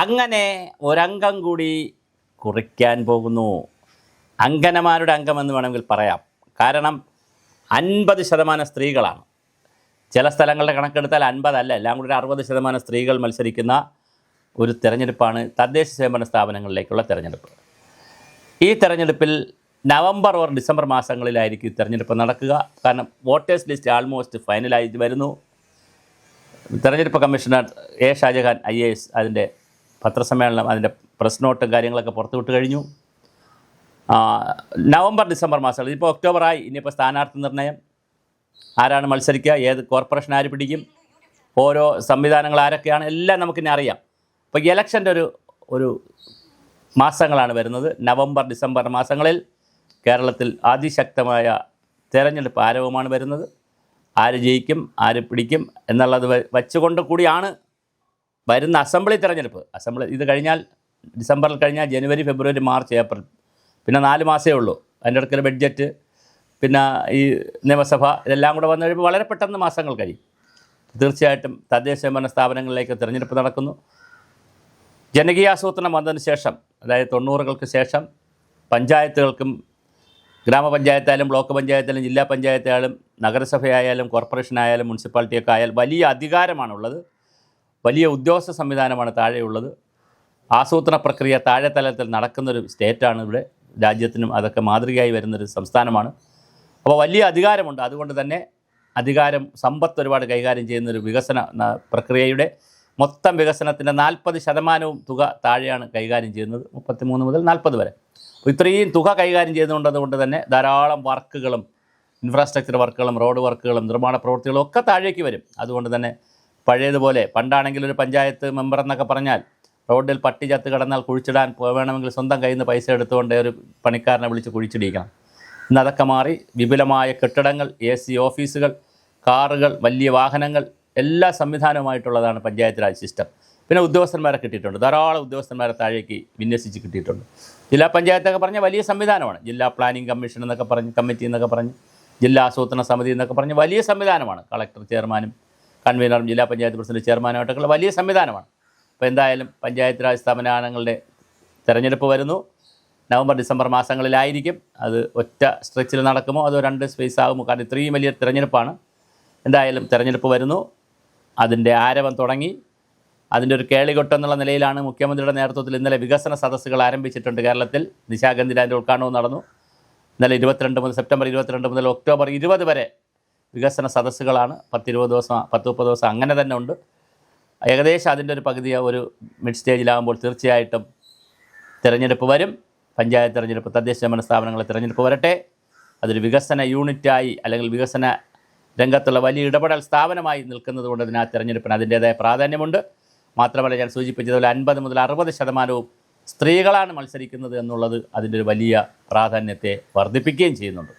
അങ്ങനെ ഒരംഗം കൂടി കുറിക്കാൻ പോകുന്നു. അങ്കനമാരുടെ അംഗമെന്ന് വേണമെങ്കിൽ പറയാം. കാരണം 50% സ്ത്രീകളാണ്. ചില സ്ഥലങ്ങളുടെ കണക്കെടുത്താൽ 50 അല്ല, എല്ലാം കൂടി 60% സ്ത്രീകൾ മത്സരിക്കുന്ന ഒരു തെരഞ്ഞെടുപ്പാണ് തദ്ദേശ സ്വയംഭരണ സ്ഥാപനങ്ങളിലേക്കുള്ള തെരഞ്ഞെടുപ്പ്. ഈ തെരഞ്ഞെടുപ്പിൽ നവംബർ ഓർ ഡിസംബർ മാസങ്ങളിലായിരിക്കും ഈ തെരഞ്ഞെടുപ്പ് നടക്കുക. കാരണം വോട്ടേഴ്സ് ലിസ്റ്റ് ആൾമോസ്റ്റ് ഫൈനലായി വരുന്നു. തെരഞ്ഞെടുപ്പ് കമ്മീഷണർ എ ഷാജഹാൻ IAS അതിൻ്റെ പത്രസമ്മേളനം, അതിൻ്റെ പ്രസ് നോട്ടും കാര്യങ്ങളൊക്കെ പുറത്തുവിട്ട് കഴിഞ്ഞു. നവംബർ ഡിസംബർ മാസങ്ങളിൽ, ഇപ്പോൾ ഒക്ടോബറായി, ഇനിയിപ്പോൾ സ്ഥാനാർത്ഥി നിർണയം, ആരാണ് മത്സരിക്കുക, ഏത് കോർപ്പറേഷൻ ആര് പിടിക്കും, ഓരോ സംവിധാനങ്ങൾ ആരൊക്കെയാണ്, എല്ലാം നമുക്കിനി അറിയാം. അപ്പോൾ ഇലക്ഷൻ്റെ ഒരു മാസങ്ങളാണ് വരുന്നത്. നവംബർ ഡിസംബർ മാസങ്ങളിൽ കേരളത്തിൽ അതിശക്തമായ തെരഞ്ഞെടുപ്പ് ആരവമാണ് വരുന്നത്. ആര് ജയിക്കും, ആര് പിടിക്കും എന്നുള്ളത് വച്ചുകൊണ്ട് കൂടിയാണ് വരുന്ന അസംബ്ലി തെരഞ്ഞെടുപ്പ്. ഇത് കഴിഞ്ഞാൽ, ഡിസംബറിൽ കഴിഞ്ഞാൽ ജനുവരി, ഫെബ്രുവരി, മാർച്ച്, ഏപ്രിൽ, പിന്നെ 4 മാസമേ ഉള്ളൂ. അതിൻ്റെ ഇടയ്ക്ക് ബഡ്ജറ്റ്, പിന്നെ ഈ നിയമസഭ, ഇതെല്ലാം കൂടെ വന്നു കഴിയുമ്പോൾ വളരെ പെട്ടെന്ന് മാസങ്ങൾ കഴിയും. തീർച്ചയായിട്ടും തദ്ദേശ സ്വയംഭരണ സ്ഥാപനങ്ങളിലേക്ക് തിരഞ്ഞെടുപ്പ് നടക്കുന്നു. ജനകീയാസൂത്രണം വന്നതിന് ശേഷം, അതായത് 90കൾക്ക് ശേഷം, പഞ്ചായത്തുകൾക്കും, ഗ്രാമപഞ്ചായത്തായാലും ബ്ലോക്ക് പഞ്ചായത്തായാലും ജില്ലാ പഞ്ചായത്തായാലും നഗരസഭയായാലും കോർപ്പറേഷനായാലും മുനിസിപ്പാലിറ്റിയൊക്കെ ആയാലും വലിയ അധികാരമാണുള്ളത്. വലിയ ഉദ്യോഗസ്ഥ സംവിധാനമാണ് താഴെയുള്ളത്. ആസൂത്രണ പ്രക്രിയ താഴെ തലത്തിൽ നടക്കുന്നൊരു സ്റ്റേറ്റാണ് ഇവിടെ. രാജ്യത്തിനും അതൊക്കെ മാതൃകയായി വരുന്നൊരു സംസ്ഥാനമാണ്. അപ്പോൾ വലിയ അധികാരമുണ്ട്. അതുകൊണ്ട് തന്നെ സമ്പത്ത് ഒരുപാട് കൈകാര്യം ചെയ്യുന്നൊരു വികസന പ്രക്രിയയുടെ മൊത്തം വികസനത്തിൻ്റെ 40% തുക താഴെയാണ് കൈകാര്യം ചെയ്യുന്നത്. 33 മുതൽ 40 വരെ. ഇത്രയും തുക കൈകാര്യം ചെയ്യുന്നതുകൊണ്ട് തന്നെ ധാരാളം വർക്കുകളും, ഇൻഫ്രാസ്ട്രക്ചർ വർക്കുകളും, റോഡ് വർക്കുകളും, നിർമ്മാണ പ്രവൃത്തികളും ഒക്കെ താഴേക്ക് വരും. അതുകൊണ്ട് തന്നെ പഴയതുപോലെ, പണ്ടാണെങ്കിൽ ഒരു പഞ്ചായത്ത് മെമ്പർ എന്നൊക്കെ പറഞ്ഞാൽ റോഡിൽ പട്ടി ചത്ത് കിടന്നാൽ കുഴിച്ചിടാൻ വേണമെങ്കിൽ സ്വന്തം കയ്യിൽ നിന്ന് പൈസ എടുത്തുകൊണ്ട് ഒരു പണിക്കാരനെ വിളിച്ച് കുഴിച്ചിടിക്കണം. ഇന്ന് അതൊക്കെ മാറി വിപുലമായ കെട്ടിടങ്ങൾ, AC ഓഫീസുകൾ, കാറുകൾ, വലിയ വാഹനങ്ങൾ, എല്ലാ സംവിധാനവുമായിട്ടുള്ളതാണ് പഞ്ചായത്ത് രാജ് സിസ്റ്റം. പിന്നെ ഉദ്യോഗസ്ഥന്മാരെ കിട്ടിയിട്ടുണ്ട്, ധാരാളം ഉദ്യോഗസ്ഥന്മാരെ താഴേക്ക് വിന്യസിച്ച് കിട്ടിയിട്ടുണ്ട്. ജില്ലാ പഞ്ചായത്തൊക്കെ പറഞ്ഞാൽ വലിയ സംവിധാനമാണ്. ജില്ലാ പ്ലാനിംഗ് കമ്മീഷൻ എന്നൊക്കെ പറഞ്ഞ്, കമ്മിറ്റി എന്നൊക്കെ പറഞ്ഞ്, ജില്ലാ ആസൂത്രണ സമിതി എന്നൊക്കെ പറഞ്ഞ് വലിയ സംവിധാനമാണ്. കളക്ടർ ചെയർമാനും കൺവീനറും ജില്ലാ പഞ്ചായത്ത് പ്രസിഡന്റ് ചെയർമാനുമായിട്ടൊക്കെയുള്ള വലിയ സംവിധാനമാണ്. അപ്പോൾ എന്തായാലും പഞ്ചായത്ത് രാജ് സ്ഥാപനങ്ങളുടെ തെരഞ്ഞെടുപ്പ് വരുന്നു. നവംബർ ഡിസംബർ മാസങ്ങളിലായിരിക്കും. അത് ഒറ്റ സ്ട്രെച്ചിൽ നടക്കുമോ അതോ 2 സ്പേസ് ആകുമോ? കാരണം ഇത്രയും വലിയ തിരഞ്ഞെടുപ്പാണ്. എന്തായാലും തിരഞ്ഞെടുപ്പ് വരുന്നു. അതിൻ്റെ ആരവം തുടങ്ങി. അതിൻ്റെ ഒരു കേളികൊട്ടെന്നുള്ള നിലയിലാണ് മുഖ്യമന്ത്രിയുടെ നേതൃത്വത്തിൽ ഇന്നലെ വികസന സദസ്സുകൾ ആരംഭിച്ചിട്ടുണ്ട് കേരളത്തിൽ. നിശാഗന്ധിയിൽ അതിൻ്റെ ഉദ്ഘാടനവും നടന്നു. ഇന്നലെ സെപ്റ്റംബർ 22 മുതൽ ഒക്ടോബർ 20 വരെ വികസന സദസ്സുകളാണ്. 10-20 ദിവസം, 10-30 ദിവസം അങ്ങനെ തന്നെ ഉണ്ട്. ഏകദേശം അതിൻ്റെ ഒരു പകുതി ഒരു മിഡ് സ്റ്റേജിലാകുമ്പോൾ തീർച്ചയായിട്ടും തിരഞ്ഞെടുപ്പ് വരും. പഞ്ചായത്ത് തിരഞ്ഞെടുപ്പ്, തദ്ദേശ സ്വയംഭരണ സ്ഥാപനങ്ങളെ തിരഞ്ഞെടുപ്പ് വരട്ടെ. അതൊരു വികസന യൂണിറ്റായി, അല്ലെങ്കിൽ വികസന രംഗത്തുള്ള വലിയ ഇടപെടൽ സ്ഥാപനമായി നിൽക്കുന്നത് കൊണ്ട് തന്നെ ആ തിരഞ്ഞെടുപ്പിന് അതിൻ്റേതായ പ്രാധാന്യമുണ്ട്. മാത്രമല്ല, ഞാൻ സൂചിപ്പിച്ചതുപോലെ 50 മുതൽ 60% സ്ത്രീകളാണ് മത്സരിക്കുന്നത് എന്നുള്ളത് അതിൻ്റെ ഒരു വലിയ പ്രാധാന്യത്തെ വർദ്ധിപ്പിക്കുകയും ചെയ്യുന്നുണ്ട്.